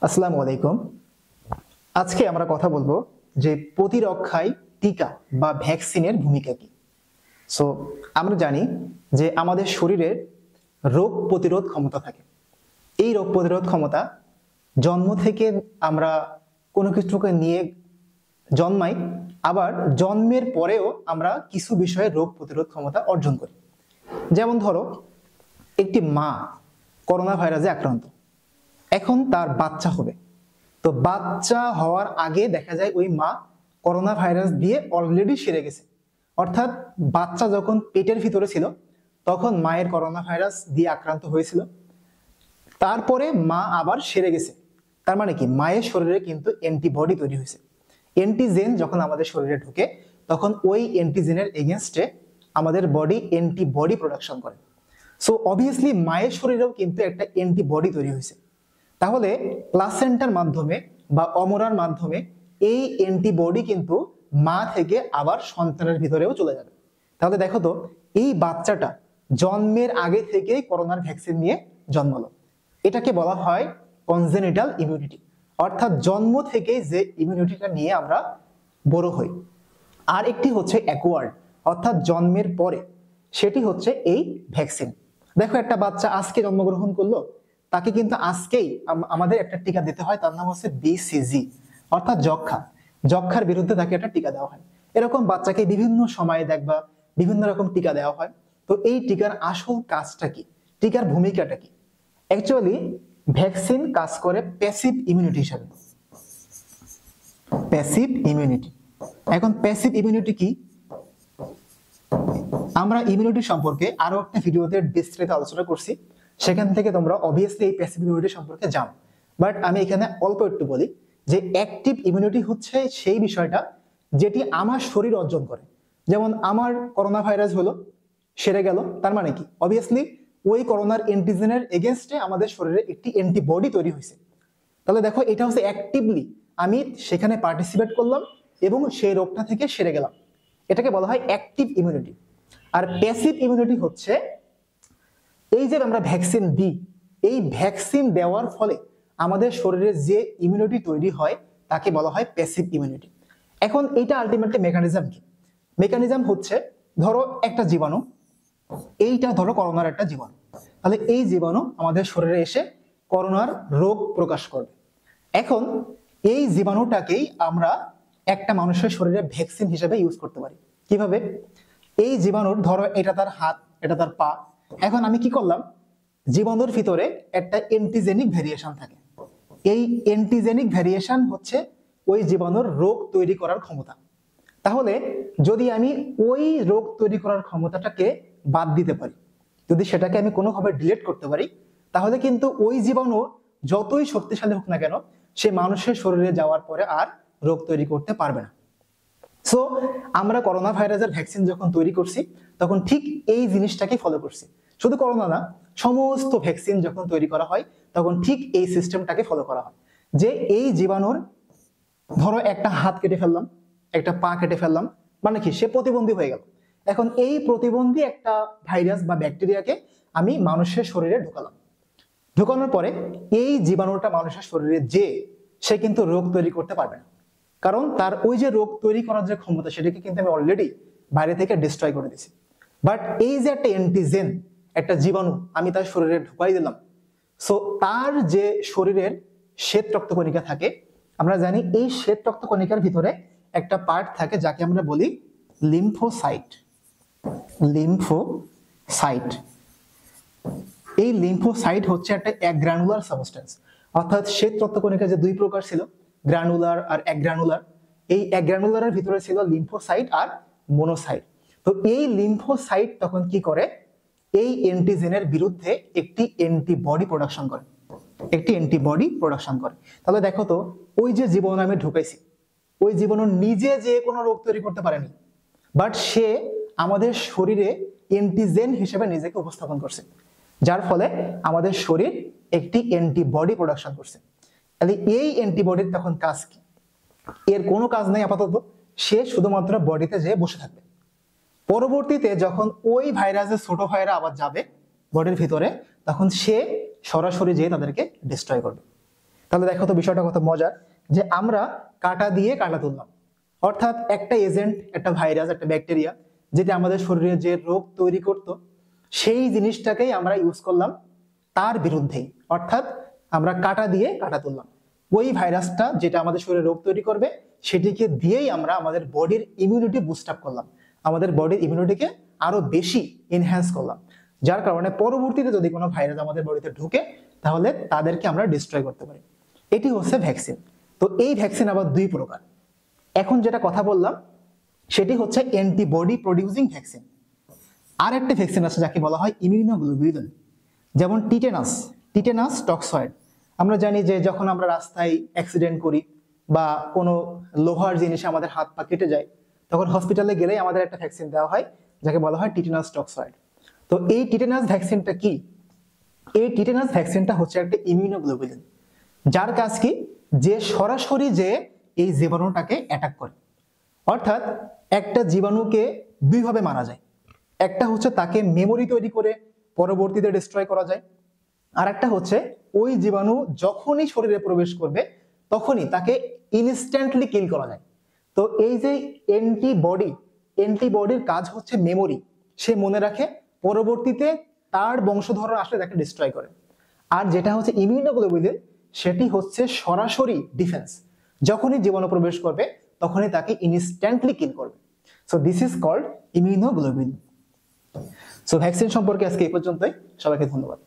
আসসালামু আলাইকুম। আজকে আমরা কথা বলবো যে প্রতিরক্ষায় টিকা বা ভ্যাকসিনের ভূমিকা কি। সো আমরা জানি যে আমাদের শরীরে রোগ প্রতিরোধ ক্ষমতা থাকে। এই রোগ প্রতিরোধ ক্ষমতা জন্ম থেকে আমরা কোনো কিছুকে নিয়ে জন্মাই, আবার জন্মের পরেও আমরা কিছু বিষয়ে রোগ প্রতিরোধ ক্ষমতা অর্জন করি। যেমন ধরো, একটি মা করোনা ভাইরাসে আক্রান্ত, এখন তার বাচ্চা হবে। তো বাচ্চা হওয়ার আগে দেখা যায় ওই মা করোনা ভাইরাস দিয়ে অলরেডি সেরে গেছে। অর্থাৎ বাচ্চা যখন পেটের ভিতরে ছিল তখন মায়ের করোনা ভাইরাস দিয়ে আক্রান্ত হয়েছিল, তারপরে মা আবার সেরে গেছে। তার মানে কি, মায়ের শরীরে কিন্তু অ্যান্টিবডি তৈরি হয়েছে। অ্যান্টিজেন যখন আমাদের শরীরে ঢুকে তখন ওই অ্যান্টিজেনের এগেনস্টে আমাদের বডি অ্যান্টিবডি প্রোডাকশন করে। সো অবভিয়াসলি মায়ের শরীরেও কিন্তু একটা অ্যান্টিবডি তৈরি হয়েছে। তাহলে প্লাসেন্টার মাধ্যমে বা অমরার মাধ্যমে এই অ্যান্টিবডি কিন্তু মা থেকে আবার সন্তানের ভিতরেও চলে যাবে। তাহলে দেখো তো, এই বাচ্চাটা জন্মের আগে থেকেই করোনার ভ্যাকসিন নিয়ে জন্মালো। এটাকে বলা হয় কনজেনিটাল ইমিউনিটি, অর্থাৎ জন্ম থেকেই যে ইমিউনিটিটা নিয়ে আমরা বড় হই। আর একটি হচ্ছে অ্যাকোয়ার্ড, অর্থাৎ জন্মের পরে, সেটি হচ্ছে এই ভ্যাকসিন। দেখো, একটা বাচ্চা আজকে জন্মগ্রহণ করলো, তাকে কিন্তু আজকেই আমাদের একটা টিকা দিতে হয়, তার নাম হচ্ছে বিসিজি, অর্থাৎ যক্ষার বিরুদ্ধে তাকে একটা টিকা দেওয়া হয়। এরকম বাচ্চাকে বিভিন্ন সময়ে দেখবা বিভিন্ন রকম টিকা দেওয়া হয়। তো এই টিকার আসল কাজটা কি, টিকার ভূমিকাটা কি? অ্যাকচুয়ালি ভ্যাকসিন কাজ করে প্যাসিভ ইমিউনিটি হিসাবে। Passive immunity. এখন প্যাসিভ ইমিউনিটি কি, আমরা ইমিউনিটি সম্পর্কে আরো একটা ভিডিওতে বিস্তারিত আলোচনা করছি, সেখান থেকে তোমরা অবভিয়াসলি এই প্যাসিভ ইমিউনিটি সম্পর্কে জানো। বাট আমি এখানে অল্প একটু বলি যে অ্যাক্টিভ ইমিউনিটি হচ্ছে সেই বিষয়টা যেটি আমার শরীর অর্জন করে। যেমন আমার করোনা ভাইরাস হলো, সেরে গেল, তার মানে কি, অবভিয়াসলি ওই করোনার অ্যান্টিজেনের এগেনস্টে আমাদের শরীরে একটি অ্যান্টিবডি তৈরি হয়েছে। তাহলে দেখো, এটা হচ্ছে অ্যাক্টিভলি আমি সেখানে পার্টিসিপেট করলাম এবং সেই রোগটা থেকে সেরে গেলাম। এটাকে বলা হয় অ্যাক্টিভ ইমিউনিটি। আর প্যাসিভ ইমিউনিটি হচ্ছে এই যে আমরা ভ্যাকসিন দিই, এই ভ্যাকসিন দেওয়ার ফলে আমাদের শরীরে যে ইমিউনিটি তৈরি হয় তাকে বলা হয় প্যাসিভ ইমিউনিটি। এখন এইটা আলটিমেটলি মেকানিজম কি? মেকানিজম হচ্ছে, ধরো একটা জীবাণু, এইটা ধরো করোনার একটা জীবাণু, তাহলে এই জীবাণু আমাদের শরীরে এসে করোনার রোগ প্রকাশ করবে। এখন এই জীবাণুটাকেই আমরা একটা মানুষের শরীরে ভ্যাকসিন হিসেবে ইউজ করতে পারি। কিভাবে? এই জীবাণুর, ধরো এটা তার হাত, এটা তার পা, এখন আমি কি করলাম, জীবাণুর ভিতরে একটা এন্টিজেনিক ভ্যারিয়েশন থাকে। এই এন্টিজেনিক ভ্যারিয়েশন হচ্ছে ওই জীবাণুর রোগ তৈরি করার ক্ষমতা। তাহলে যদি আমি ওই রোগ তৈরি করার ক্ষমতাটাকে বাদ দিতে পারি, যদি সেটাকে আমি কোনোভাবে ডিলিট করতে পারি, তাহলে কিন্তু ওই জীবাণু যতই শক্তিশালী হোক না কেন, সে মানুষের শরীরে যাওয়ার পরে আর রোগ তৈরি করতে পারবে না। সো আমরা করোনা ভাইরাসের ভ্যাকসিন যখন তৈরি করছি তখন ঠিক এই জিনিসটাকে ফলো করছি। শুধু করোনা না, সমস্ত ভ্যাকসিন যখন তৈরি করা হয় তখন ঠিক এই সিস্টেমটাকে ফলো করা হয়, যে এই জীবাণুর, ধরো একটা হাত কেটে ফেললাম, একটা পা কেটে ফেললাম, মানে কি, সে প্রতিবন্ধী হয়ে গেল। এখন এই প্রতিবন্ধী একটা ভাইরাস বা ব্যাকটেরিয়াকে আমি মানুষের শরীরে ঢুকালাম। ঢুকানোর পরে এই জীবাণুটা মানুষের শরীরে যে, সে কিন্তু রোগ তৈরি করতে পারবে না, কারণ তার ওই যে রোগ তৈরি করার যে ক্ষমতা সেটাকে কিন্তু আমি অলরেডি বাইরে থেকে ডিস্ট্রয় করে দিয়েছি। বাট এই যে একটা অ্যান্টিজেন, একটা জীবাণু আমি তার শরীরে ঢুকাই দিলাম, সো তার যে শরীরের শ্বেত রক্তকণিকা থাকে, আমরা জানি এই শ্বেত রক্তকণিকার ভিতরে একটা পার্ট থাকে যাকে আমরা বলি লিম্ফোসাইট। লিম্ফোসাইট, এই লিম্ফোসাইট হচ্ছে একটা অ্যাগ্রানুলার সাবস্টেন্স। অর্থাৎ শ্বেত রক্তকণিকা যে দুই প্রকার ছিল, গ্রানুলার আর অ্যাগ্রানুলার, এই অ্যাগ্রানুলারের ভিতরে ছিল লিম্ফোসাইট আর মোনোসাইট। তো এই লিম্ফোসাইট তখন কি করে, এই অ্যান্টিজেনের বিরুদ্ধে একটি অ্যান্টিবডি প্রোডাকশন করে, তাহলে দেখো তো, ওই যে জীবাণু আমি ঢুকাইছি, ওই জীবাণু নিজে যে কোনো রোগ তৈরি করতে পারেনি, বাট সে আমাদের শরীরে অ্যান্টিজেন হিসেবে নিজেকে উপস্থাপন করছে, যার ফলে আমাদের শরীর একটি অ্যান্টিবডি প্রোডাকশন করছে। তাহলে এই অ্যান্টিবডির তখন কাজ কি? এর কোনো কাজ নেই আপাতত, সে শুধুমাত্র বডিতে যেয়ে বসে থাকবে। পরবর্তীতে যখন ওই ভাইরাসের ছোট ভাইরা আবার যাবে বডির ভিতরে, তখন সে সরাসরি যেয়ে তাদেরকে ডিস্ট্রয় করবে। তাহলে দেখো তো বিষয়টা কত মজার, যে আমরা কাঁটা দিয়ে কাঁটা তুললাম, অর্থাৎ একটা এজেন্ট, একটা ভাইরাস, একটা ব্যাকটেরিয়া, যেটা আমাদের শরীরে যে রোগ তৈরি করত, সেই জিনিসটাকেই আমরা ইউজ করলাম তার বিরুদ্ধেই, অর্থাৎ আমরা কাঁটা দিয়ে কাঁটা তুললাম। ওই ভাইরাসটা যেটা আমাদের শরীরে রোগ তৈরি করবে, সেটিকে দিয়েই আমরা আমাদের বডির ইমিউনিটি বুস্ট আপ করলাম, আমাদের বডির ইমিউনিটিকে আরো বেশি এনহ্যান্স করলাম, যার কারণে পরবর্তীতে যদি কোনো ভাইরাস আমাদের বডিতে ঢুকে, তাহলে তাদেরকে আমরা ডিস্ট্রয় করতে পারি। এটি হচ্ছে ভ্যাকসিন। তো এই ভ্যাকসিন আবার দুই প্রকার। এখন যেটা কথা বললাম সেটি হচ্ছে অ্যান্টিবডি প্রডিউসিং ভ্যাকসিন। আর একটা ভ্যাকসিন আছে যাকে বলা হয় ইমিউনোগ্লোবুলিন, যেমন টিটেনাস, টিটেনাস টক্সয়েড। আমরা জানি যে যখন আমরা রাস্তায় অ্যাক্সিডেন্ট করি বা কোনো লোহার জিনিসে আমাদের হাত পা কেটে যায়, তখন হসপিটালে গেলেই আমাদের একটা ভ্যাকসিন দেওয়া হয় যাকে বলা হয় টিটেনাস টক্সয়েড। তো এই টিটেনাস ভ্যাকসিনটা কি? এই টিটেনাস ভ্যাকসিনটা হচ্ছে একটা ইমিউনোগ্লোবুলিন, যার কাজ কি, যে সরাসরি যে এই জীবাণুটাকে অ্যাটাক করে। অর্থাৎ একটা জীবাণুকে দুইভাবে মারা যায়, একটা হচ্ছে তাকে মেমোরি তৈরি করে পরবর্তীতে ডিস্ট্রয় করা যায়, আর একটা হচ্ছে ওই জীবাণু যখনই শরীরে প্রবেশ করবে তখনই তাকে ইনস্ট্যান্টলি কিল করা যায়। তো এই যে অ্যান্টিবডি, অ্যান্টিবডির কাজ হচ্ছে মেমোরি, সে মনে রাখে, পরবর্তীতে তার বংশধর আসলে তাকে ডিস্ট্রয় করে। আর যেটা হচ্ছে ইমিউনোগ্লোবুলিন, সেটি হচ্ছে সরাসরি ডিফেন্স, যখনই জীবাণু প্রবেশ করবে তখনই তাকে ইনস্ট্যান্টলি কিল করবে। So this is called immunoglobulin. So vaccine সম্পর্কে আজকে এই পর্যন্তই। সবাইকে ধন্যবাদ।